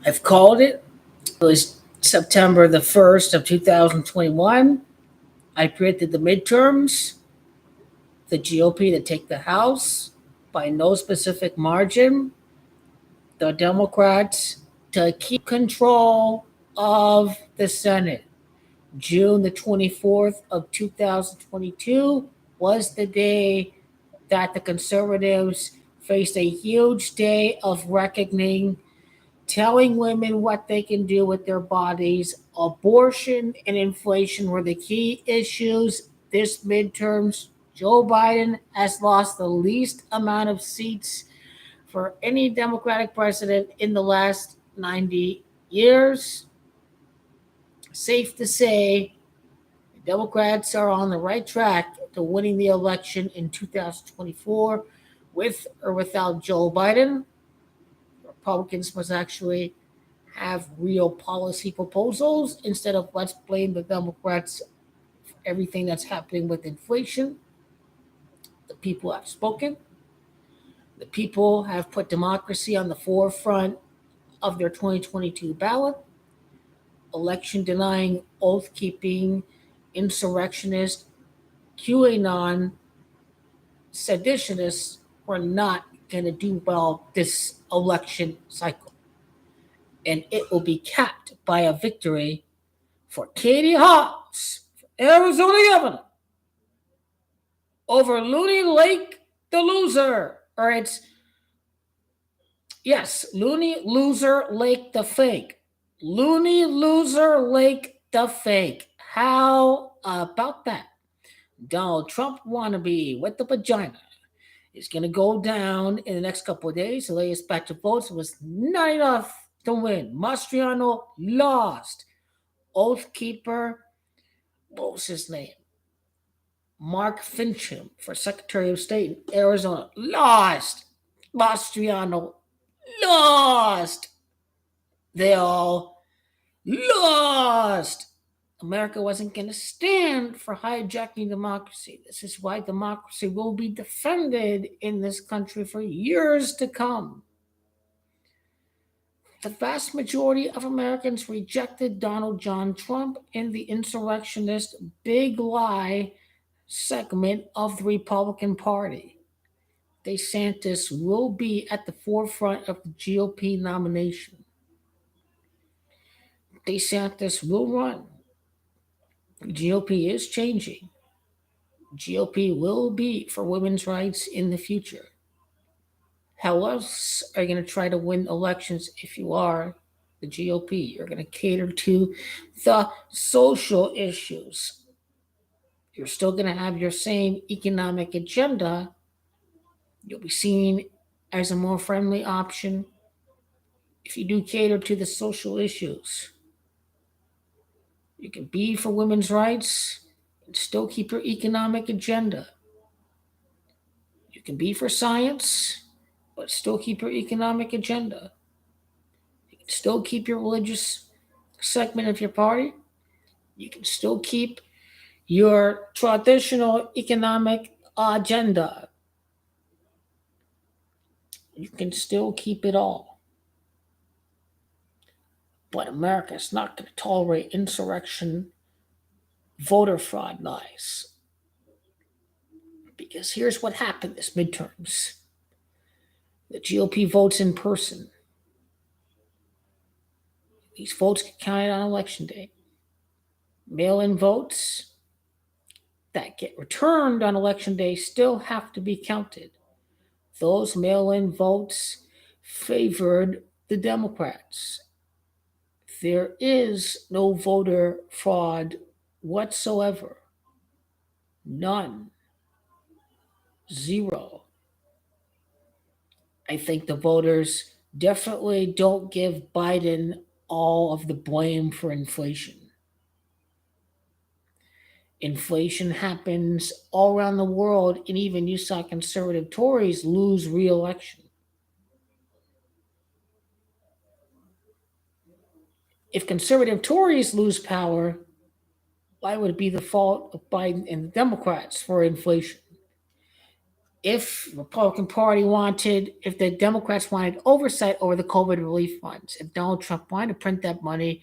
I've called it. It was September the 1st of 2021. I predicted the midterms, the GOP to take the House by no specific margin, the Democrats to keep control of the Senate. June the 24th of 2022 was the day that the conservatives faced a huge day of reckoning, telling women what they can do with their bodies. Abortion and inflation were the key issues. This midterms, Joe Biden has lost the least amount of seats for any Democratic president in the last 90 years. Safe to say, the Democrats are on the right track to winning the election in 2024 with or without Joe Biden. Republicans must actually have real policy proposals instead of let's blame the Democrats for everything that's happening with inflation. The people have spoken. The people have put democracy on the forefront of their 2022 ballot. Election denying, oath keeping, insurrectionist, QAnon, seditionists were not going to do well this election cycle. And it will be capped by a victory for Katie Hobbs, Arizona governor, over Looney Lake the loser. Or it's, yes, Looney Loser Lake the fake. Looney Loser Lake the fake. How about that? Donald Trump wannabe with the vagina is going to go down in the next couple of days. The latest batch of votes was not enough to win. Mastriano lost. Oath Keeper, what was his name? Mark Fincham for Secretary of State in Arizona, lost. Mastriano lost. They all lost. America wasn't going to stand for hijacking democracy. This is why democracy will be defended in this country for years to come. The vast majority of Americans rejected Donald John Trump in the insurrectionist big lie segment of the Republican Party. DeSantis will be at the forefront of the GOP nomination. DeSantis will run. GOP is changing. GOP will be for women's rights in the future. How else are you going to try to win elections if you are the GOP? You're going to cater to the social issues. You're still going to have your same economic agenda. You'll be seen as a more friendly option if you do cater to the social issues. You can be for women's rights and still keep your economic agenda. You can be for science, but still keep your economic agenda. You can still keep your religious segment of your party. You can still keep your traditional economic agenda. You can still keep it all. But America is not going to tolerate insurrection, voter fraud lies. Because here's what happened this midterms. The GOP votes in person. These votes get counted on election day. Mail-in votes that get returned on election day still have to be counted. Those mail-in votes favored the Democrats. There is no voter fraud whatsoever. None. Zero. I think the voters definitely don't give Biden all of the blame for inflation. Inflation happens all around the world, and even you saw conservative Tories lose re-election. If conservative Tories lose power, why would it be the fault of Biden and the Democrats for inflation? If Republican Party wanted, if the Democrats wanted oversight over the COVID relief funds, if Donald Trump wanted to print that money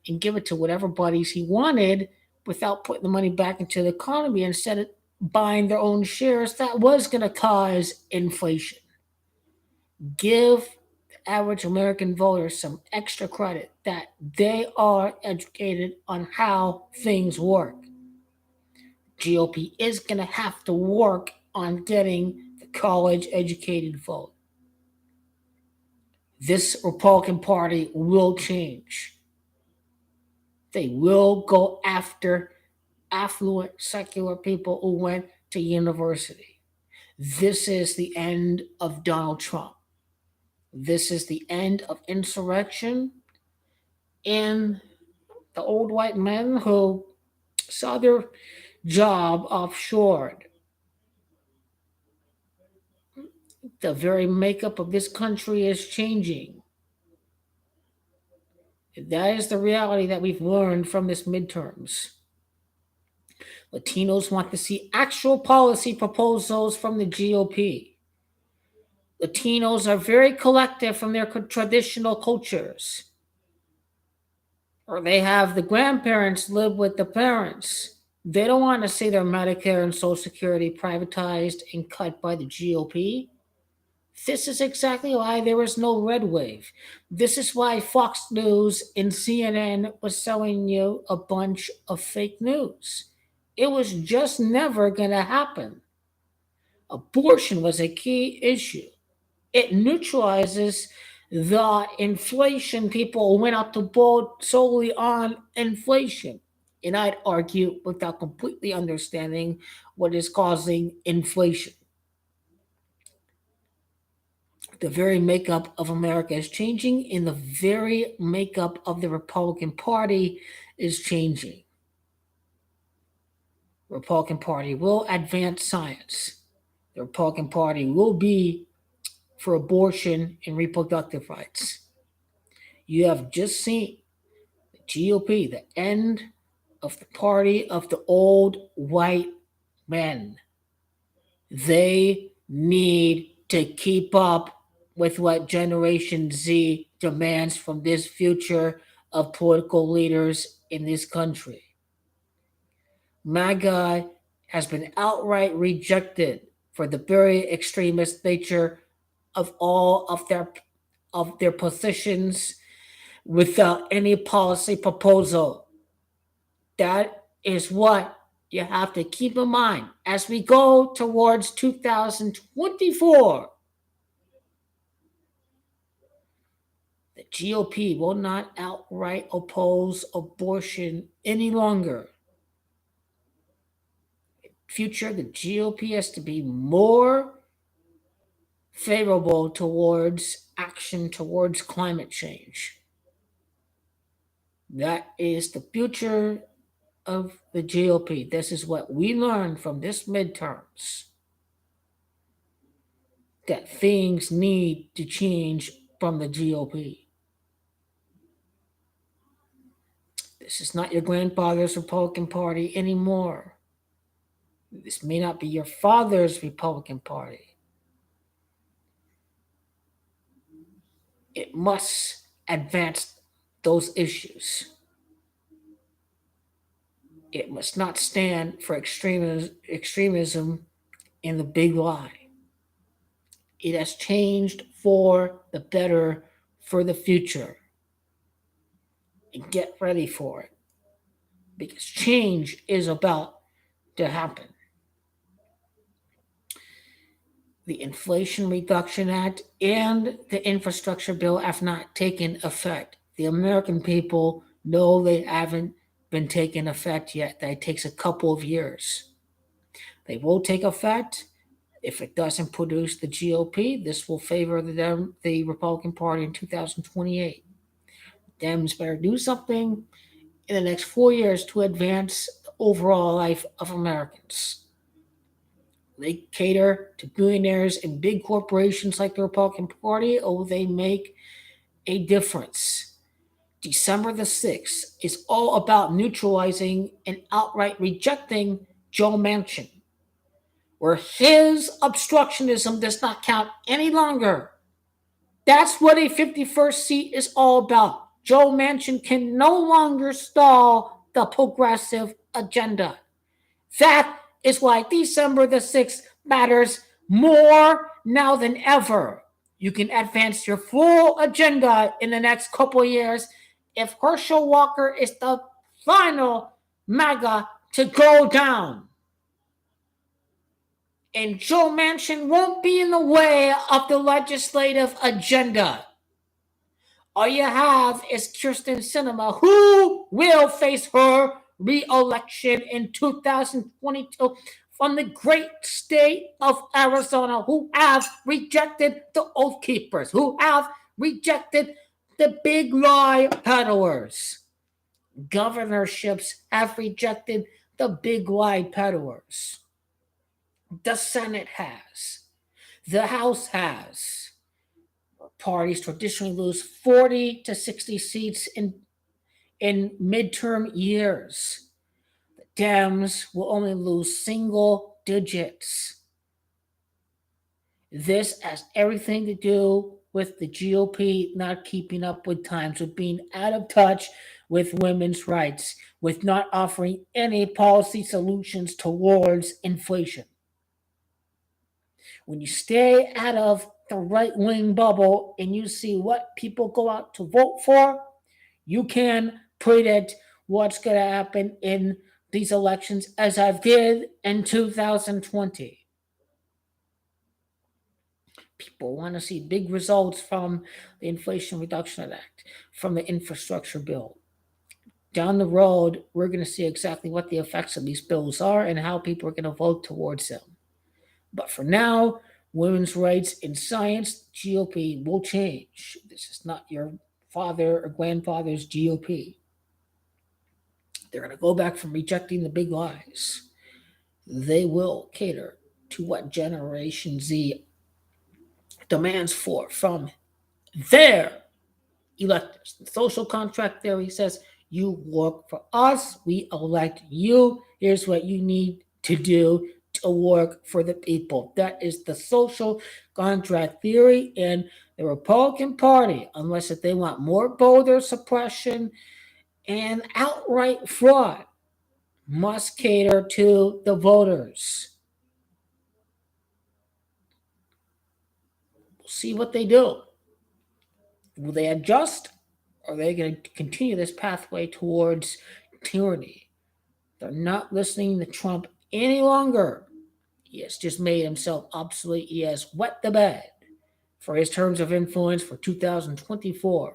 and give it to whatever buddies he wanted without putting the money back into the economy instead of buying their own shares, that was going to cause inflation. Give the average American voter some extra credit that they are educated on how things work. GOP is going to have to work on getting the college educated vote. This Republican Party will change. They will go after affluent secular people who went to university. This is the end of Donald Trump. This is the end of insurrection and the old white men who saw their job offshored. The very makeup of this country is changing. That is the reality that we've learned from this midterms. Latinos want to see actual policy proposals from the GOP. Latinos are very collective from their traditional cultures, or they have the grandparents live with the parents. They don't want to see their Medicare and Social Security privatized and cut by the GOP. This is exactly why there was no red wave. This is why Fox News and CNN was selling you a bunch of fake news. It was just never going to happen. Abortion was a key issue. It neutralizes the inflation. People went out to vote solely on inflation. And I'd argue without completely understanding what is causing inflation. The very makeup of America is changing, and the very makeup of the Republican Party is changing. The Republican Party will advance science. The Republican Party will be for abortion and reproductive rights. You have just seen the GOP, the end of the party of the old white men. They need to keep up with what Generation Z demands from this future of political leaders in this country. MAGA has been outright rejected for the very extremist nature of all of their positions without any policy proposal. That is what you have to keep in mind as we go towards 2024. The GOP will not outright oppose abortion any longer. In future, the GOP has to be more favorable towards action towards climate change. That is the future of the GOP. This is what we learned from this midterms. That things need to change from the GOP. This is not your grandfather's Republican Party anymore. This may not be your father's Republican Party. It must advance those issues. It must not stand for extremism and the big lie. It has changed for the better for the future. And get ready for it. Because change is about to happen. The Inflation Reduction Act and the infrastructure bill have not taken effect. The American people know they haven't been taken effect yet. That it takes a couple of years. They will take effect. If it doesn't produce the GOP, this will favor the Republican Party in 2028. Dems better do something in the next 4 years to advance the overall life of Americans. They cater to billionaires and big corporations like the Republican Party, or they make a difference. December the 6th is all about neutralizing and outright rejecting Joe Manchin. where his obstructionism does not count any longer. That's what a 51st seat is all about. Joe Manchin can no longer stall the progressive agenda. That is why December the 6th matters more now than ever. You can advance your full agenda in the next couple of years if Herschel Walker is the final MAGA to go down. And Joe Manchin won't be in the way of the legislative agenda. All you have is Kirsten Sinema, who will face her re-election in 2022 from the great state of Arizona, who have rejected the Oath Keepers, who have rejected the big lie peddlers. Governorships have rejected the big lie peddlers. The Senate has. The House has. Parties traditionally lose 40 to 60 seats in midterm years. The Dems will only lose single digits. This has everything to do with the GOP not keeping up with times, with being out of touch with women's rights, with not offering any policy solutions towards inflation. When you stay out of the right-wing bubble and you see what people go out to vote for, you can predict what's going to happen in these elections, as I did in 2020. People want to see big results from the Inflation Reduction Act, from the infrastructure bill. Down the road, we're going to see exactly what the effects of these bills are and how people are going to vote towards them. But for now, women's rights in science, GOP will change. This is not your father or grandfather's GOP. They're going to go back from rejecting the big lies. They will cater to what Generation Z demands from their electors. The social contract theory says you work for us, we elect you. Here's what you need to do to work for the people. That is the social contract theory. And the Republican Party, unless if they want more voter suppression and outright fraud, must cater to the voters. We'll see what they do. Will they adjust? Or are they going to continue this pathway towards tyranny? They're not listening to Trump any longer. He has just made himself obsolete. He has wet the bed for his terms of influence for 2024.